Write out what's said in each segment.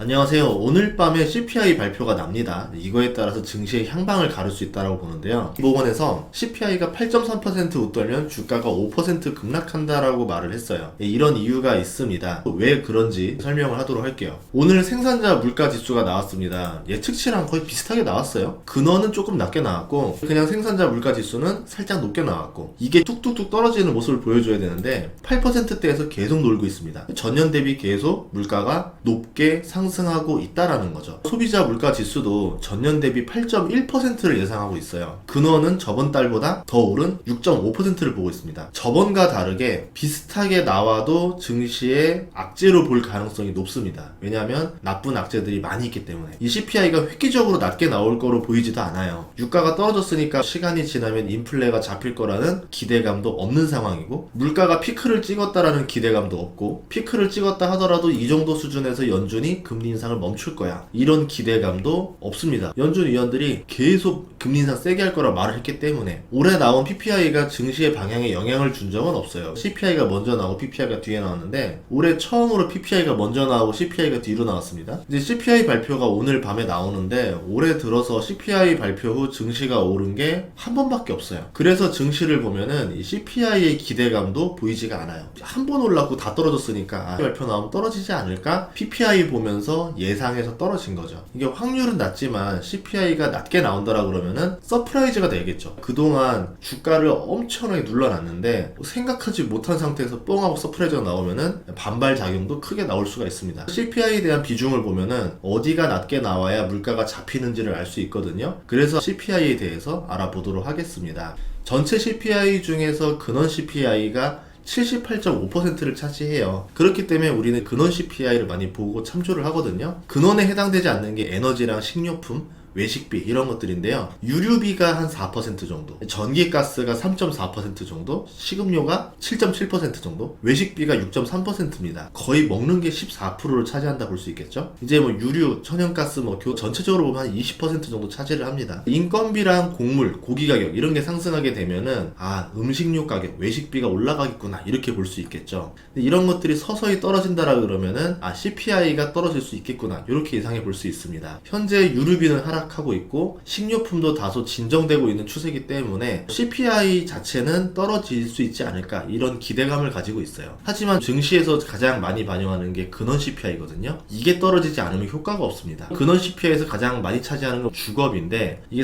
안녕하세요. 오늘 밤에 CPI 발표가 납니다. 이거에 따라서 증시의 향방을 가를 수 있다고 보는데요. 모건에서 CPI가 8.3% 웃돌면 주가가 5% 급락한다라고 말을 했어요. 이런 이유가 있습니다. 왜 그런지 설명을 하도록 할게요. 오늘 생산자 물가 지수가 나왔습니다. 예측치랑 거의 비슷하게 나왔어요. 근원은 조금 낮게 나왔고 그냥 생산자 물가 지수는 살짝 높게 나왔고 이게 뚝뚝뚝 떨어지는 모습을 보여줘야 되는데 8%대에서 계속 놀고 있습니다. 전년 대비 계속 물가가 높게 상승하고 있다라는 거죠. 소비자 물가 지수도 전년 대비 8.1%를 예상하고 있어요. 근원은 저번 달보다 더 오른 6.5%를 보고 있습니다. 저번과 다르게 비슷하게 나와도 증시의 악재로 볼 가능성이 높습니다. 왜냐하면 나쁜 악재들이 많이 있기 때문에. 이 CPI가 획기적으로 낮게 나올 거로 보이지도 않아요. 유가가 떨어졌으니까 시간이 지나면 인플레가 잡힐 거라는 기대감도 없는 상황이고, 물가가 피크를 찍었다라는 기대감도 없고, 피크를 찍었다 하더라도 이 정도 수준에서 연준이 금리 인상을 멈출 거야, 이런 기대감도 없습니다. 연준 위원들이 계속 금리 인상 세게 할 거라 말을 했기 때문에 올해 나온 PPI가 증시의 방향에 영향을 준 적은 없어요. CPI가 먼저 나오고 PPI가 뒤에 나왔는데 올해 처음으로 PPI가 먼저 나오고 CPI가 뒤로 나왔습니다. 이제 CPI 발표가 오늘 밤에 나오는데 올해 들어서 CPI 발표 후 증시가 오른 게 한 번밖에 없어요. 그래서 증시를 보면은 이 CPI의 기대감도 보이지가 않아요. 한 번 올랐고 다 떨어졌으니까 발표 나오면 떨어지지 않을까? PPI 보면서 예상해서 떨어진 거죠. 이게 확률은 낮지만 CPI가 낮게 나온다라 그러면은 서프라이즈가 되겠죠. 그동안 주가를 엄청나게 눌러놨는데 생각하지 못한 상태에서 뽕 하고 서프라이즈가 나오면은 반발 작용도 크게 나올 수가 있습니다. CPI에 대한 비중을 보면은 어디가 낮게 나와야 물가가 잡히는지를 알 수 있거든요. 그래서 CPI에 대해서 알아보도록 하겠습니다. 전체 CPI 중에서 근원 CPI가 78.5%를 차지해요. 그렇기 때문에 우리는 근원 CPI를 많이 보고 참조를 하거든요. 근원에 해당되지 않는 게 에너지랑 식료품, 외식비 이런 것들인데요. 유류비가 한 4% 정도, 전기가스가 3.4% 정도, 식음료가 7.7% 정도, 외식비가 6.3%입니다. 거의 먹는 게 14%를 차지한다 볼 수 있겠죠. 이제 뭐 유류, 천연가스 전체적으로 보면 한 20% 정도 차지를 합니다. 인건비랑 곡물, 고기 가격 이런 게 상승하게 되면은 음식료 가격, 외식비가 올라가겠구나 이렇게 볼 수 있겠죠. 이런 것들이 서서히 떨어진다라 그러면은 CPI가 떨어질 수 있겠구나 이렇게 예상해 볼 수 있습니다. 현재 유류비는 하고 있고 식료품도 다소 진정되고 있는 추세이기 때문에 CPI 자체는 떨어질 수 있지 않을까 이런 기대감을 가지고 있어요. 하지만 증시에서 가장 많이 반영하는 게 근원 CPI거든요. 이게 떨어지지 않으면 효과가 없습니다. 근원 CPI에서 가장 많이 차지하는 건 주거비인데 이게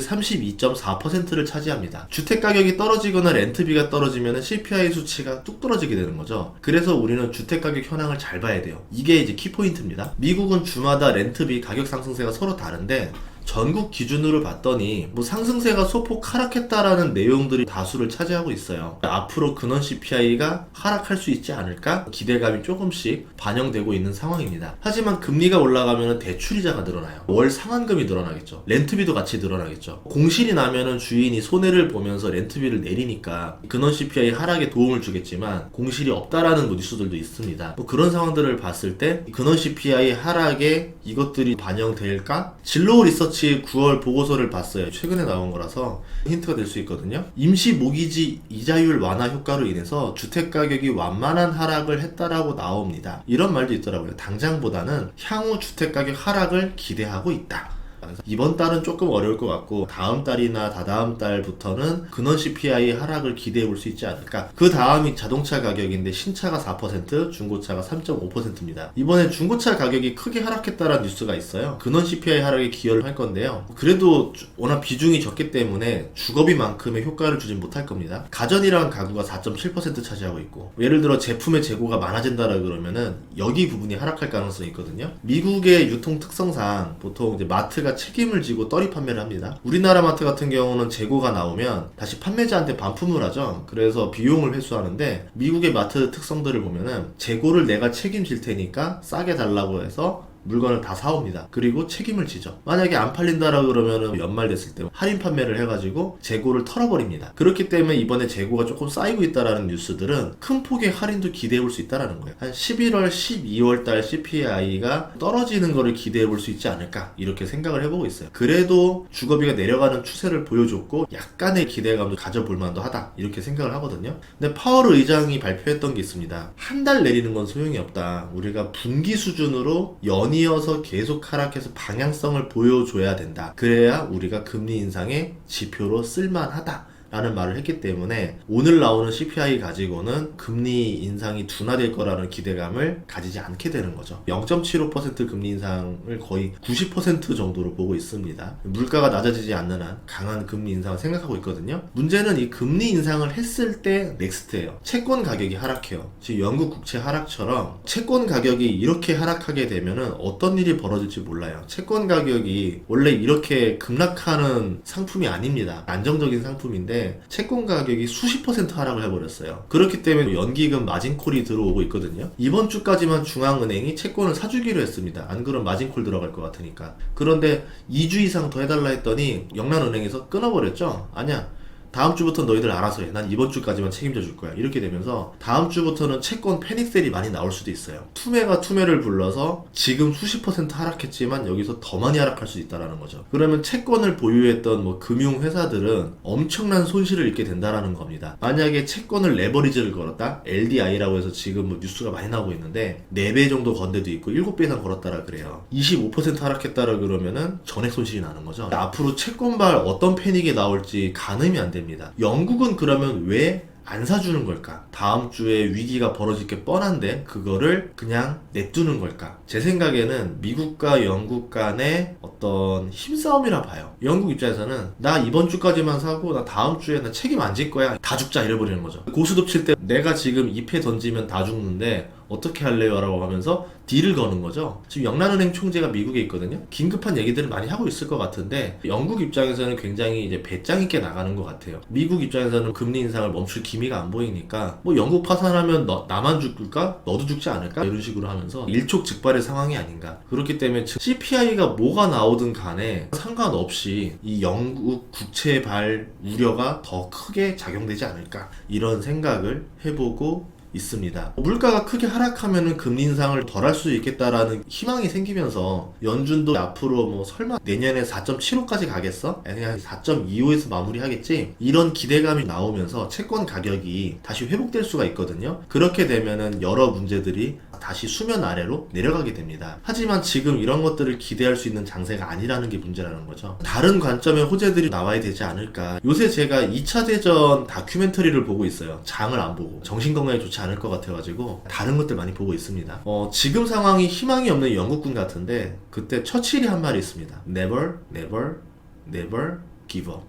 32.4%를 차지합니다. 주택가격이 떨어지거나 렌트비가 떨어지면 CPI 수치가 뚝 떨어지게 되는 거죠. 그래서 우리는 주택가격 현황을 잘 봐야 돼요. 이게 이제 키포인트입니다. 미국은 주마다 렌트비 가격 상승세가 서로 다른데 전국 기준으로 봤더니 상승세가 소폭 하락했다라는 내용들이 다수를 차지하고 있어요. 앞으로 근원 CPI가 하락할 수 있지 않을까? 기대감이 조금씩 반영되고 있는 상황입니다. 하지만 금리가 올라가면 대출이자가 늘어나요. 월 상환금이 늘어나겠죠. 렌트비도 같이 늘어나겠죠. 공실이 나면은 주인이 손해를 보면서 렌트비를 내리니까 근원 CPI 하락에 도움을 주겠지만 공실이 없다라는 뉴스들도 있습니다. 그런 상황들을 봤을 때 근원 CPI 하락에 이것들이 반영될까? 진로우 리서치 9월 보고서를 봤어요. 최근에 나온 거라서 힌트가 될 수 있거든요. 임시 모기지 이자율 완화 효과로 인해서 주택가격이 완만한 하락을 했다라고 나옵니다. 이런 말도 있더라고요. 당장보다는 향후 주택가격 하락을 기대하고 있다. 이번 달은 조금 어려울 것 같고 다음 달이나 다다음 달부터는 근원 CPI 하락을 기대해 볼 수 있지 않을까. 그 다음이 자동차 가격인데 신차가 4%, 중고차가 3.5%입니다. 이번에 중고차 가격이 크게 하락했다라는 뉴스가 있어요. 근원 CPI 하락에 기여를 할 건데요. 그래도 워낙 비중이 적기 때문에 주거비만큼의 효과를 주진 못할 겁니다. 가전이랑 가구가 4.7% 차지하고 있고, 예를 들어 제품의 재고가 많아진다라 그러면은 여기 부분이 하락할 가능성이 있거든요. 미국의 유통 특성상 보통 이제 마트가 책임을 지고 떨이 판매를 합니다. 우리나라 마트 같은 경우는 재고가 나오면 다시 판매자한테 반품을 하죠. 그래서 비용을 회수하는데 미국의 마트 특성들을 보면은 재고를 내가 책임질 테니까 싸게 달라고 해서 물건을 다 사옵니다. 그리고 책임을 지죠. 만약에 안 팔린다라 그러면은 연말 됐을 때 할인 판매를 해가지고 재고를 털어버립니다. 그렇기 때문에 이번에 재고가 조금 쌓이고 있다라는 뉴스들은 큰 폭의 할인도 기대해 볼 수 있다라는 거예요. 한 11월, 12월 달 CPI가 떨어지는 거를 기대해 볼 수 있지 않을까 이렇게 생각을 해보고 있어요. 그래도 주거비가 내려가는 추세를 보여줬고 약간의 기대감도 가져볼 만도 하다 이렇게 생각을 하거든요. 근데 파월 의장이 발표했던 게 있습니다. 한 달 내리는 건 소용이 없다. 우리가 분기 수준으로 연 연이어서 계속 하락해서 방향성을 보여줘야 된다. 그래야 우리가 금리 인상의 지표로 쓸만하다 라는 말을 했기 때문에 오늘 나오는 CPI 가지고는 금리 인상이 둔화될 거라는 기대감을 가지지 않게 되는 거죠. 0.75% 금리 인상을 거의 90% 정도로 보고 있습니다. 물가가 낮아지지 않는 한 강한 금리 인상을 생각하고 있거든요. 문제는 이 금리 인상을 했을 때 넥스트예요. 채권 가격이 하락해요. 지금 영국 국채 하락처럼 채권 가격이 이렇게 하락하게 되면은 어떤 일이 벌어질지 몰라요. 채권 가격이 원래 이렇게 급락하는 상품이 아닙니다. 안정적인 상품인데 채권 가격이 수십 퍼센트 하락을 해버렸어요. 그렇기 때문에 연기금 마진콜이 들어오고 있거든요. 이번 주까지만 중앙은행이 채권을 사주기로 했습니다. 안 그러면 마진콜 들어갈 것 같으니까. 그런데 2주 이상 더 해달라 했더니 영란은행에서 끊어버렸죠. 아니야, 다음 주부터 너희들 알아서 해. 난 이번 주까지만 책임져 줄 거야. 이렇게 되면서 다음 주부터는 채권 패닉셀이 많이 나올 수도 있어요. 투매가 투매를 불러서 지금 수십 퍼센트 하락했지만 여기서 더 많이 하락할 수 있다는 거죠. 그러면 채권을 보유했던 뭐 금융회사들은 엄청난 손실을 입게 된다는 겁니다. 만약에 채권을 레버리지를 걸었다? LDI라고 해서 지금 뭐 뉴스가 많이 나오고 있는데 4배 정도 건 데도 있고 7배 이상 걸었다라 그래요. 25% 하락했다라 그러면은 전액 손실이 나는 거죠. 앞으로 채권발 어떤 패닉이 나올지 가늠이 안 됩니다. 영국은 그러면 왜 안 사주는 걸까? 다음 주에 위기가 벌어질 게 뻔한데 그거를 그냥 냅두는 걸까? 제 생각에는 미국과 영국 간의 어떤 힘싸움이라 봐요. 영국 입장에서는 나 이번 주까지만 사고 나 다음 주에 나 책임 안 질 거야. 다 죽자 이래버리는 거죠. 고스톱 칠 때 내가 지금 2패 던지면 다 죽는데 어떻게 할래요? 라고 하면서 딜을 거는 거죠. 지금 영란은행 총재가 미국에 있거든요. 긴급한 얘기들을 많이 하고 있을 것 같은데 영국 입장에서는 굉장히 이제 배짱 있게 나가는 것 같아요. 미국 입장에서는 금리 인상을 멈출 기미가 안 보이니까 뭐 영국 파산하면 나만 죽을까? 너도 죽지 않을까? 이런 식으로 하면서 일촉즉발의 상황이 아닌가. 그렇기 때문에 CPI가 뭐가 나오든 간에 상관없이 이 영국 국채발 우려가 더 크게 작용되지 않을까. 이런 생각을 해보고 있습니다. 물가가 크게 하락하면은 금리 인상을 덜 할 수 있겠다라는 희망이 생기면서 연준도 앞으로 뭐 설마 내년에 4.75까지 가겠어? 그냥 4.25에서 마무리하겠지? 이런 기대감이 나오면서 채권 가격이 다시 회복될 수가 있거든요. 그렇게 되면은 여러 문제들이 다시 수면 아래로 내려가게 됩니다. 하지만 지금 이런 것들을 기대할 수 있는 장세가 아니라는 게 문제라는 거죠. 다른 관점의 호재들이 나와야 되지 않을까. 요새 제가 2차 대전 다큐멘터리를 보고 있어요. 장을 안 보고. 정신건강에 좋지 않을 것 같아가지고 다른 것들 많이 보고 있습니다. 지금 상황이 희망이 없는 영국군 같은데 그때 처칠이 한 말이 있습니다. Never, never, never give up.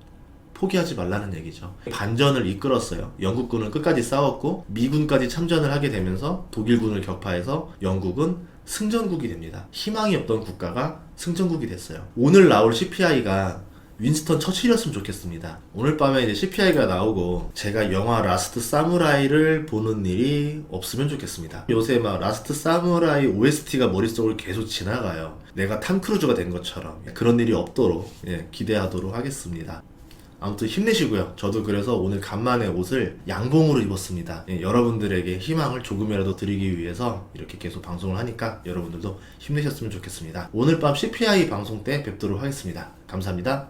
포기하지 말라는 얘기죠. 반전을 이끌었어요. 영국군은 끝까지 싸웠고 미군까지 참전을 하게 되면서 독일군을 격파해서 영국은 승전국이 됩니다. 희망이 없던 국가가 승전국이 됐어요. 오늘 나올 CPI가 윈스턴 처칠이었으면 좋겠습니다. 오늘 밤에 이제 CPI가 나오고 제가 영화 라스트 사무라이를 보는 일이 없으면 좋겠습니다. 요새 막 라스트 사무라이 OST가 머릿속을 계속 지나가요. 내가 탐 크루즈가 된 것처럼. 그런 일이 없도록 기대하도록 하겠습니다. 아무튼 힘내시고요. 저도 그래서 오늘 간만에 옷을 양봉으로 입었습니다. 여러분들에게 희망을 조금이라도 드리기 위해서 이렇게 계속 방송을 하니까 여러분들도 힘내셨으면 좋겠습니다. 오늘 밤 CPI 방송 때 뵙도록 하겠습니다. 감사합니다.